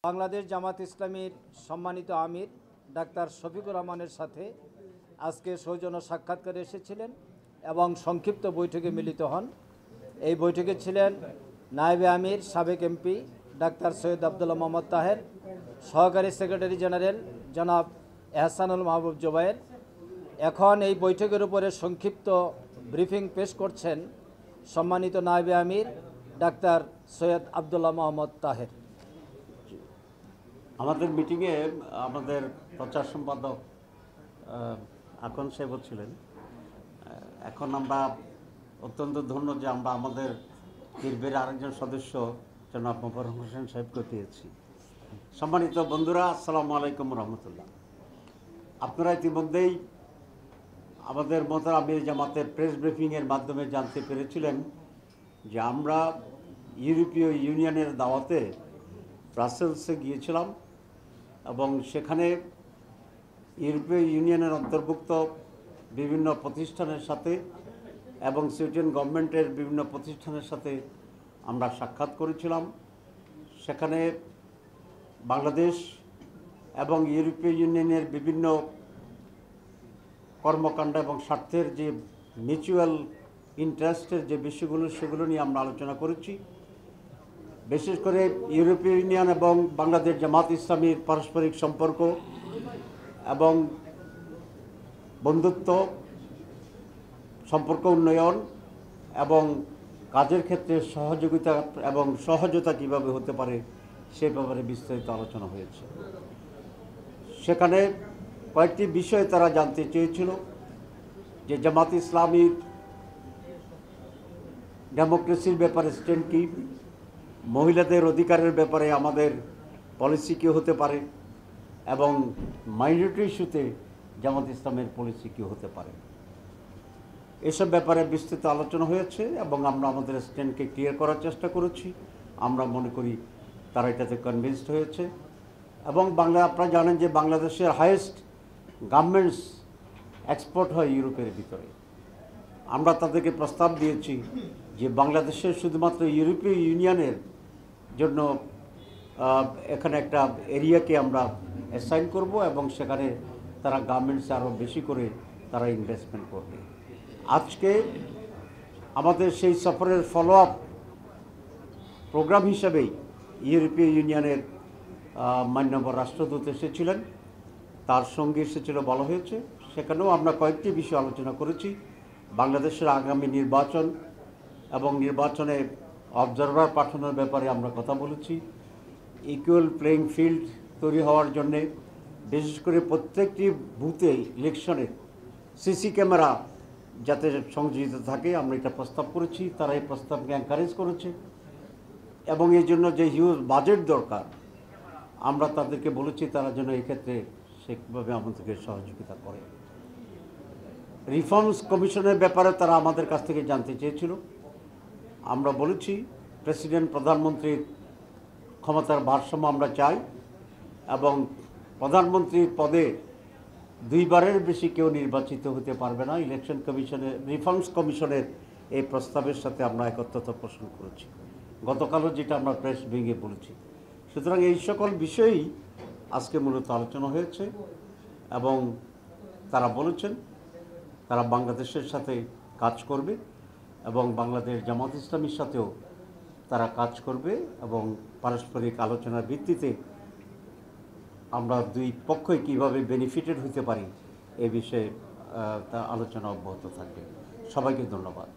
বাংলাদেশ জামাত ইসলামীর সম্মানিত আমির ডাক্তার শফিকুর রহমানের সাথে আজকে সৌজন্য সাক্ষাৎকারে এসেছিলেন এবং সংক্ষিপ্ত বৈঠকে মিলিত হন। এই বৈঠকে ছিলেন নায়েবে আমির সাবেক এমপি ডাক্তার সৈয়দ আবদুল্লাহ মোহাম্মদ তাহের, সহকারী সেক্রেটারি জেনারেল জনাব এহসানুল মাহবুব জুবায়ের। এখন এই বৈঠকের উপরে সংক্ষিপ্ত ব্রিফিং পেশ করছেন সম্মানিত নায়েবে আমির ডাক্তার সৈয়দ আবদুল্লাহ মোহাম্মদ তাহের। আমাদের মিটিংয়ে আমাদের প্রচার সম্পাদক আকন সাহেব ছিলেন। এখন আমরা অত্যন্ত ধন্য যে আমরা আমাদের পূর্বের আরেকজন সদস্য জনাব মোবারক হোসেন সাহেবকে পেয়েছি। সম্মানিত বন্ধুরা, আসসালামু আলাইকুম রহমতুল্লাহ। আপনারা ইতিমধ্যেই আমাদের মোহতারাম আমির জামাতের প্রেস ব্রিফিংয়ের মাধ্যমে জানতে পেরেছিলেন যে আমরা ইউরোপীয় ইউনিয়নের দাওয়াতে ব্রাসেলসে গিয়েছিলাম এবং সেখানে ইউরোপীয় ইউনিয়নের অন্তর্ভুক্ত বিভিন্ন প্রতিষ্ঠানের সাথে এবং সুইডেন গভর্নমেন্টের বিভিন্ন প্রতিষ্ঠানের সাথে আমরা সাক্ষাৎ করেছিলাম। সেখানে বাংলাদেশ এবং ইউরোপীয় ইউনিয়নের বিভিন্ন কর্মকাণ্ড এবং স্বার্থের যে মিউচুয়াল ইন্টারেস্টের যে বিষয়গুলো সেগুলো নিয়ে আমরা আলোচনা করেছি। বিশেষ করে ইউরোপীয় ইউনিয়ন এবং বাংলাদেশ জামাত ইসলামীর পারস্পরিক সম্পর্ক এবং বন্ধুত্ব, সম্পর্ক উন্নয়ন এবং কাজের ক্ষেত্রে সহযোগিতা এবং সহজতা কীভাবে হতে পারে সে ব্যাপারে বিস্তারিত আলোচনা হয়েছে। সেখানে কয়েকটি বিষয় তারা জানতে চেয়েছিল যে জামাত ইসলামীর ডেমোক্রেসির ব্যাপারে স্ট্যান্ড কী, মহিলাদের অধিকারের ব্যাপারে আমাদের পলিসি কী হতে পারে এবং মাইনরিটি ইস্যুতে জামাত ইসলামের পলিসি কী হতে পারে, এসব ব্যাপারে বিস্তৃত আলোচনা হয়েছে এবং আমরা আমাদের স্ট্যান্ডকে ক্লিয়ার করার চেষ্টা করেছি। আমরা মনে করি তারা এটাতে কনভিন্সড হয়েছে এবং আপনারা জানেন যে বাংলাদেশের হাইয়েস্ট গার্মেন্টস এক্সপোর্ট হয় ইউরোপের ভিতরে। আমরা তাদেরকে প্রস্তাব দিয়েছি যে বাংলাদেশের শুধুমাত্র ইউরোপীয় ইউনিয়নের জন্য এখানে একটা এরিয়াকে আমরা অ্যাসাইন করব এবং সেখানে তারা গার্মেন্টসে আরও বেশি করে তারা ইনভেস্টমেন্ট করবে। আজকে আমাদের সেই সফরের ফলো আপ প্রোগ্রাম হিসাবেই ইউরোপীয় ইউনিয়নের মাননীয় রাষ্ট্রদূত এসেছিলেন, তার সঙ্গে এসেছিল বলা হয়েছে। সেখানেও আমরা কয়েকটি বিষয় আলোচনা করেছি। বাংলাদেশের আগামী নির্বাচন এবং নির্বাচনে অবজারভার পাঠানোর ব্যাপারে আমরা কথা বলেছি। ইকুয়াল প্লেইং ফিল্ড তৈরি হওয়ার জন্যে বিশেষ করে প্রত্যেকটি বুথে ইলেকশনে সিসি ক্যামেরা যাতে সংযোজিত থাকে আমরা এটা প্রস্তাব করেছি। তারা এই প্রস্তাবকে এনকারেজ করেছে এবং এই জন্য যে হিউজ বাজেট দরকার আমরা তাদেরকে বলেছি তারা যেন এক্ষেত্রে সেভাবে আমাদেরকে সহযোগিতা করে। রিফর্মস কমিশনের ব্যাপারে তারা আমাদের কাছ থেকে জানতে চেয়েছিল। আমরা বলেছি প্রেসিডেন্ট প্রধানমন্ত্রীর ক্ষমতার ভারসাম্য আমরা চাই এবং প্রধানমন্ত্রীর পদে দুইবারের বেশি কেউ নির্বাচিত হতে পারবে না। ইলেকশন কমিশনের রিফর্মস কমিশনের এই প্রস্তাবের সাথে আমরা একত্রতা পোষণ করেছি, গতকালও যেটা আমরা প্রেস ব্রিফিংয়ে বলেছি। সুতরাং এই সকল বিষয়েই আজকে মূলত আলোচনা হয়েছে এবং তারা বলেছেন তারা বাংলাদেশের সাথে কাজ করবে এবং বাংলাদেশ জামাত ইসলামীর সাথেও তারা কাজ করবে এবং পারস্পরিক আলোচনার ভিত্তিতে আমরা দুই পক্ষই কীভাবে বেনিফিটেড হতে পারি এ বিষয়ে তা আলোচনা অব্যাহত থাকবে। সবাইকে ধন্যবাদ।